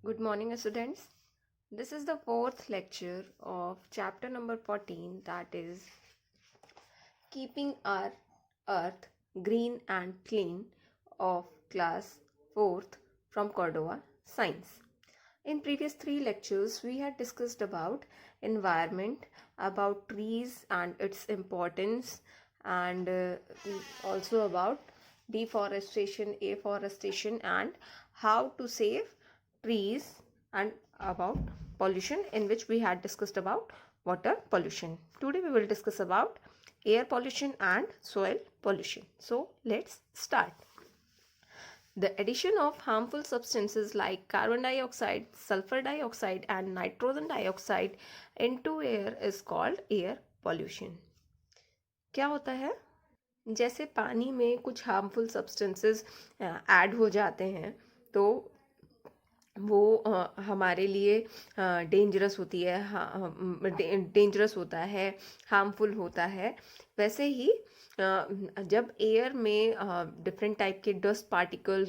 Good morning, students. This is the fourth lecture of chapter number 14, that is Keeping Our Earth Green and Clean, of class 4th from Cordova Science. In previous three lectures, we had discussed about environment, about trees and its importance, and also about deforestation, afforestation, and how to save trees, and about pollution, in which we had discussed about water pollution. Today we will discuss about air pollution and soil pollution. So let's start. The addition of harmful substances like carbon dioxide, sulfur dioxide and nitrogen dioxide into air is called air pollution. क्या होता है? जैसे पानी में कुछ harmful substances add हो जाते हैं तो वो हमारे लिए डेंजरस होती है, डेंजरस होता है, हार्मफुल होता है। वैसे ही जब एयर में डिफरेंट टाइप के dust particle,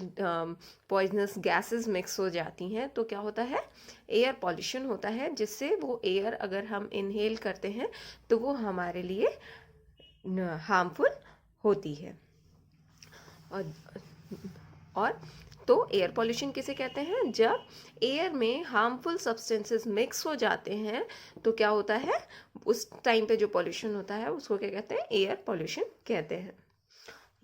poisonous gases mix हो जाती हैं तो क्या होता है? एयर पॉल्यूशन होता है, जिससे वो एयर अगर हम इनहेल करते हैं तो वो हमारे लिए हार्मफुल होती है। और तो एयर पॉल्यूशन किसे कहते हैं? जब एयर में हार्मफुल सब्सटेंसेस मिक्स हो जाते हैं तो क्या होता है? उस टाइम पे जो पॉल्यूशन होता है उसको क्या कहते हैं? एयर पॉल्यूशन कहते हैं।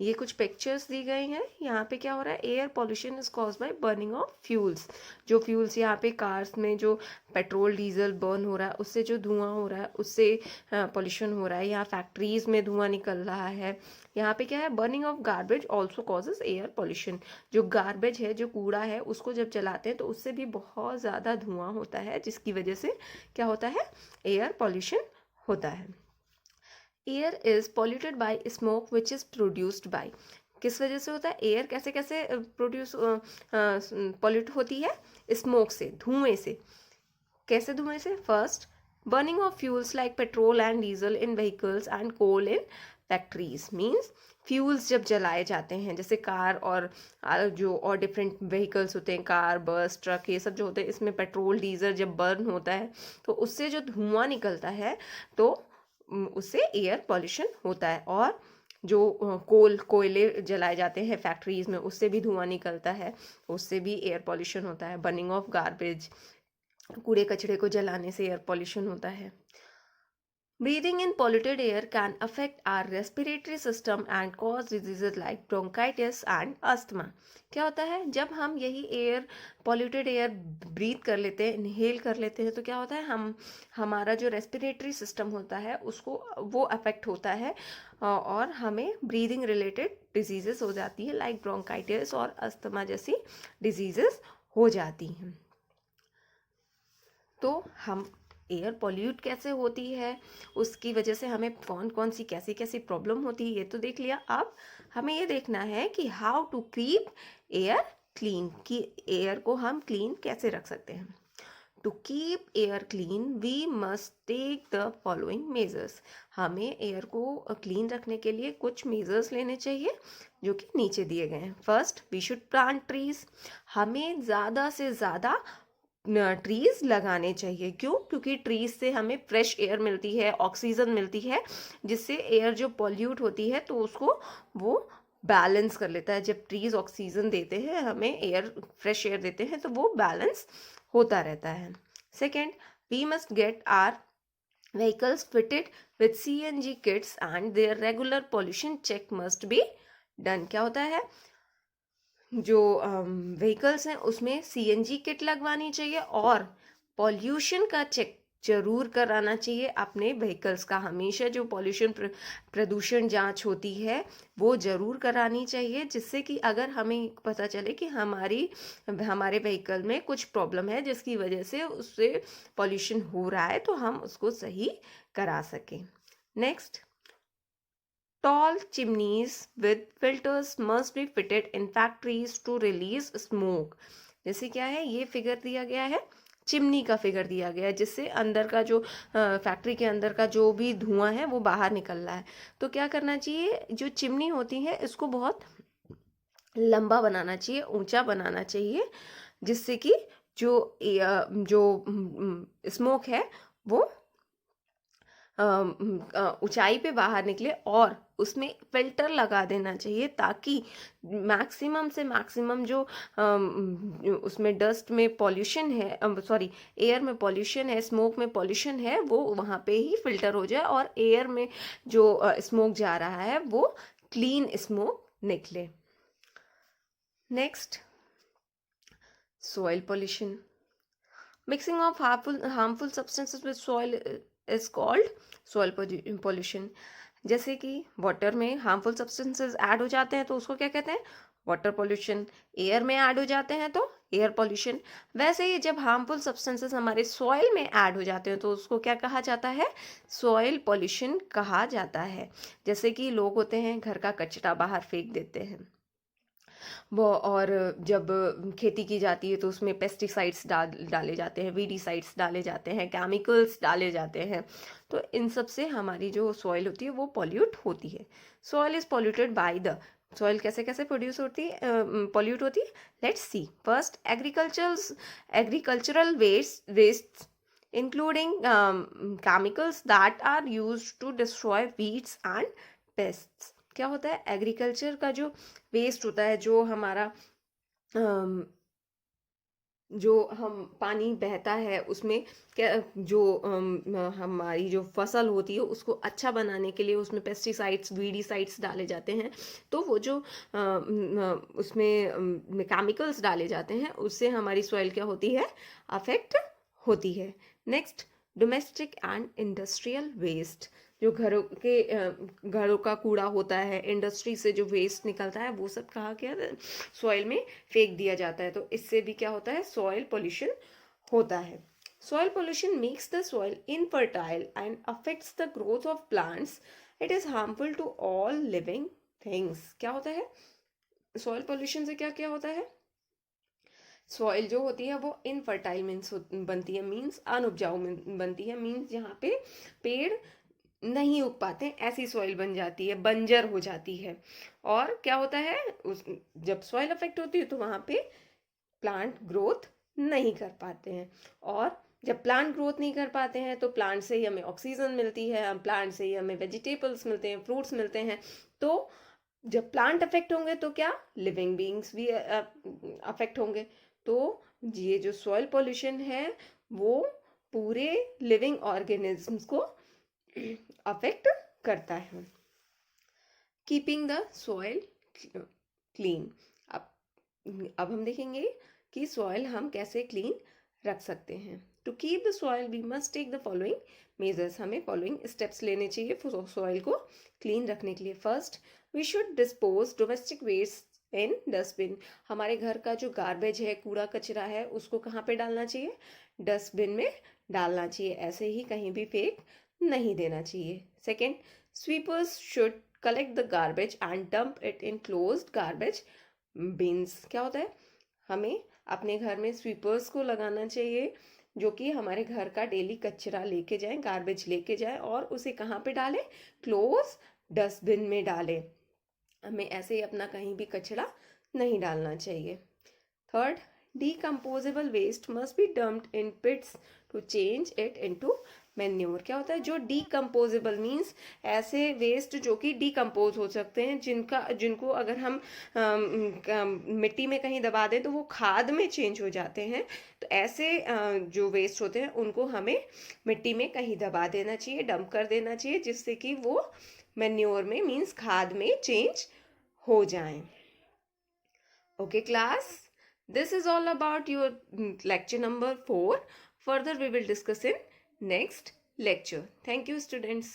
ये कुछ पिक्चर्स दी गई हैं। यहाँ पे क्या हो रहा है? Air pollution is cause by burning of fuels. जो फ्यूल्स यहाँ पे कार्स में जो पेट्रोल डीजल बर्न हो रहा है उससे जो धुआं हो रहा है उससे पॉल्यूशन हो रहा है। यहाँ फैक्ट्रीज में धुआं निकल रहा है। यहाँ पे क्या है? Burning of garbage also causes air pollution. जो गार्बेज है, जो कूड़ा है, उसको जब जलाते हैं तो उससे भी बहुत ज़्यादा धुआं होता है, जिसकी वजह से क्या होता है? एयर पॉल्यूशन होता है। Air is polluted by smoke which is produced by. किस वजह से होता है? एयर कैसे कैसे प्रोड्यूस पॉल्यूट होती है? स्मोक से, धुएं से। कैसे धुएं से? First, burning of fuels like petrol and diesel in vehicles and coal in factories. Means fuels जब जलाए जाते हैं, जैसे कार और जो और डिफरेंट व्हीकल्स होते हैं, कार, बस, ट्रक, ये सब जो होते हैं, इसमें पेट्रोल डीजल जब बर्न होता है तो उससे जो धुआं निकलता है तो उससे एयर पॉल्यूशन होता है। और जो कोयले जलाए जाते हैं फैक्ट्रीज में, उससे भी धुआं निकलता है, उससे भी एयर पॉल्यूशन होता है। बर्निंग ऑफ गार्बेज, कूड़े कचड़े को जलाने से एयर पॉल्यूशन होता है। Breathing in polluted air can affect our respiratory system and cause diseases like bronchitis and asthma. क्या होता है? जब हम यही एयर, पॉल्यूटेड एयर ब्रीथ कर लेते हैं, इनहेल कर लेते हैं तो क्या होता है? हमारा जो रेस्पिरेटरी सिस्टम होता है उसको वो अफेक्ट होता है और हमें ब्रीदिंग रिलेटेड डिजीजेस हो जाती है, लाइक ब्रोंकाइटिस और अस्थमा जैसी डिजीजेस हो जाती हैं। तो हम एयर पॉल्यूट कैसे होती है, उसकी वजह से हमें कौन कौन सी कैसी कैसी प्रॉब्लम होती है, ये तो देख लिया। अब हमें ये देखना है कि how to keep air clean, कि एयर को हम क्लीन कैसे रख सकते हैं। To keep air clean we must take the following measures. हमें एयर को क्लीन रखने के लिए कुछ मेजर्स लेने चाहिए जो कि नीचे दिए गए हैं। First, we should plant trees. हमें ज़्यादा से ज़्यादा ट्रीज लगाने चाहिए। क्यों? क्योंकि ट्रीज से हमें फ्रेश एयर मिलती है, ऑक्सीजन मिलती है, जिससे एयर जो पॉल्यूट होती है तो उसको वो बैलेंस कर लेता है। जब ट्रीज ऑक्सीजन देते हैं, हमें एयर, फ्रेश एयर देते हैं, तो वो बैलेंस होता रहता है। Second, we must get our vehicles fitted with CNG kits and their regular pollution check must be done. क्या होता है? जो व्हीकल्स हैं उसमें सीएनजी किट लगवानी चाहिए और पॉल्यूशन का चेक जरूर कराना चाहिए अपने व्हीकल्स का। हमेशा जो पॉल्यूशन प्रदूषण जांच होती है वो जरूर करानी चाहिए, जिससे कि अगर हमें पता चले कि हमारे व्हीकल में कुछ प्रॉब्लम है जिसकी वजह से उससे पॉल्यूशन हो रहा है तो हम उसको सही करा सकें। Next, tall chimneys with filters must be fitted in factories to release smoke. जैसे क्या है? ये फिगर दिया गया है, चिमनी का फिगर दिया गया है, जिससे अंदर का जो फैक्ट्री के अंदर का जो भी धुआं है वो बाहर निकल रहा है। तो क्या करना चाहिए? जो चिमनी होती है इसको बहुत लंबा बनाना चाहिए, ऊंचा बनाना चाहिए, जिससे कि जो स्मोक है वो ऊंचाई पे बाहर निकले, और उसमें फिल्टर लगा देना चाहिए ताकि मैक्सिमम से मैक्सिमम जो उसमें डस्ट में पॉल्यूशन है, सॉरी एयर में पॉल्यूशन है, स्मोक में पॉल्यूशन है, वो वहाँ पे ही फिल्टर हो जाए और एयर में जो स्मोक जा रहा है वो क्लीन स्मोक निकले। Next, soil pollution. Mixing of harmful substances with soil is called soil pollution. जैसे कि वाटर में हार्मफुल सब्सटेंसेस ऐड हो जाते हैं तो उसको क्या कहते हैं, वाटर पोल्यूशन। एयर में ऐड हो जाते हैं तो एयर पोल्यूशन। वैसे ही जब हार्मफुल सब्सटेंसेस हमारे सॉइल में ऐड हो जाते हैं तो उसको क्या कहा जाता है, सॉइल पोल्यूशन कहा जाता है। जैसे कि लोग होते हैं घर का कचरा बाहर फेंक देते हैं वो, और जब खेती की जाती है तो उसमें पेस्टिसाइड्स डाले जाते हैं, वीडीसाइड्स डाले जाते हैं, केमिकल्स डाले जाते हैं, तो इन सब से हमारी जो सॉइल होती है वो पॉल्यूट होती है। Soil is polluted by the, soil कैसे कैसे प्रोड्यूस होती है, पॉल्यूट होती है, let's see. First, agricultural waste including chemicals that are used to destroy weeds and pests। क्या होता है, एग्रीकल्चर का जो वेस्ट होता है, जो हमारा जो हम पानी बहता है उसमें क्या, जो हमारी जो फसल होती है उसको अच्छा बनाने के लिए उसमें पेस्टिसाइड्स, वीडीसाइड्स डाले जाते हैं, तो वो जो उसमें केमिकल्स डाले जाते हैं उससे हमारी सॉइल क्या होती है, अफेक्ट होती है। Next, domestic and industrial waste. जो घरों का कूड़ा होता है, इंडस्ट्री से जो वेस्ट निकलता है, वो सब कहा गया सॉइल में फेंक दिया जाता है, तो इससे भी क्या होता है, सॉइल पोल्यूशन होता है। Soil pollution makes the soil infertile and affects the growth of plants. It is harmful to all living things. क्या होता है, सॉइल पोल्यूशन से क्या क्या होता है, सॉइल जो होती है वो इनफर्टाइल मीन्स बनती है, मीन्स अनउपजाऊ बनती है, मीन्स जहाँ पे पेड़ नहीं उग पाते ऐसी सॉइल बन जाती है, बंजर हो जाती है। और क्या होता है, जब सॉइल अफेक्ट होती है तो वहाँ पे प्लांट ग्रोथ नहीं कर पाते हैं, और जब प्लांट ग्रोथ नहीं कर पाते हैं तो प्लांट से ही हमें ऑक्सीजन मिलती है, हम प्लांट से ही हमें वेजिटेबल्स मिलते हैं, फ्रूट्स मिलते हैं। तो जब प्लांट अफेक्ट होंगे तो क्या, लिविंग बीइंग्स भी अफेक्ट होंगे। तो ये जो सॉइल पोल्यूशन है वो पूरे लिविंग ऑर्गेनिजम्स को अफेक्ट करता है। Keeping the soil clean. अब हम देखेंगे कि सॉइल हम कैसे क्लीन रख सकते हैं। To keep the soil we must take the following measures. हमें फॉलोइंग स्टेप्स लेने चाहिए सॉइल को क्लीन रखने के लिए। First, we should dispose domestic waste in dustbin. हमारे घर का जो गार्बेज है, कूड़ा कचरा है, उसको कहाँ पे डालना चाहिए, डस्टबिन में डालना चाहिए, ऐसे ही कहीं भी फेंक नहीं देना चाहिए। Second, sweepers should collect the garbage and dump it in closed garbage beans. क्या होता है, हमें अपने घर में स्वीपर्स को लगाना चाहिए जो कि हमारे घर का डेली कचरा लेके जाए, गार्बेज लेके जाए, और उसे कहाँ पे डालें, क्लोज डस्टबिन में डालें। हमें ऐसे ही अपना कहीं भी कचरा नहीं डालना चाहिए। Third, decomposable waste must be dumped in pits to change it into manure. क्या होता है, जो डिकम्पोजेबल मीन्स ऐसे वेस्ट जो कि डिकम्पोज हो सकते हैं, जिनको अगर हम मिट्टी में कहीं दबा दें तो वो खाद में चेंज हो जाते हैं, तो ऐसे जो वेस्ट होते हैं उनको हमें मिट्टी में कहीं दबा देना चाहिए, डंप कर देना चाहिए, जिससे कि वो मैन्योर में मीन्स खाद में चेंज हो जाएं। Okay class, this is all about your lecture number 4. Further we will discuss in next lecture. Thank you students.